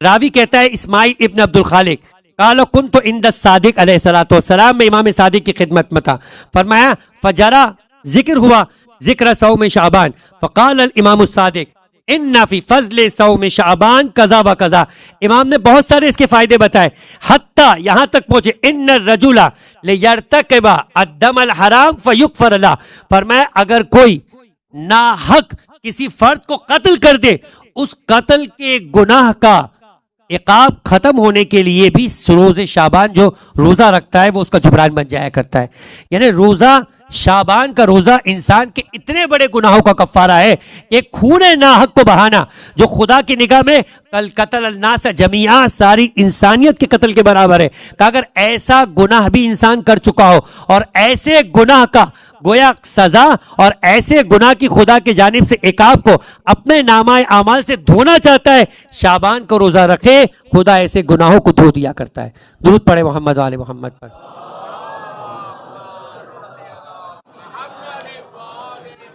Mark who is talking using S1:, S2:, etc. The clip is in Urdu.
S1: راوی کہتا ہے اسماعیل ابن عبد الخالق قال کنت عند الصادق علیہ الصلوۃ والسلام، میں امام صادق کی خدمت میں تھا، فرمایا فجرا ذکر ہوا ذکر صوم شعبان، فقال الامام الصادق ان فی فضل صوم شعبان کذا و کذا، امام نے بہت سارے اس کے فائدے بتائے، حتی یہاں تک پہنچے ان الرجل لیرتکب الدم الحرام فیغفر له، فرمایا اگر کوئی ناحق کسی فرد کو قتل کر دے، اس قتل کے گناہ کا عقاب ختم ہونے کے لیے بھی روز شعبان جو روزہ رکھتا ہے وہ اس کا جبران بن جایا کرتا ہے. یعنی روزہ شعبان کا روزہ انسان کے اتنے بڑے گناہوں کا کفارہ ہے کہ خون ناحق کو بہانا جو خدا کی نگاہ میں کل قتل الناس جمیعا ساری انسانیت کے قتل کے برابر ہے، کہ اگر ایسا گناہ بھی انسان کر چکا ہو اور ایسے گناہ کا گویا سزا اور ایسے گناہ کی خدا کی جانب سے عقاب کو اپنے نامہ اعمال سے دھونا چاہتا ہے، شعبان کو روزہ رکھے، خدا ایسے گناہوں کو دھو دیا کرتا ہے. درود پڑھے محمد و آل محمد پر.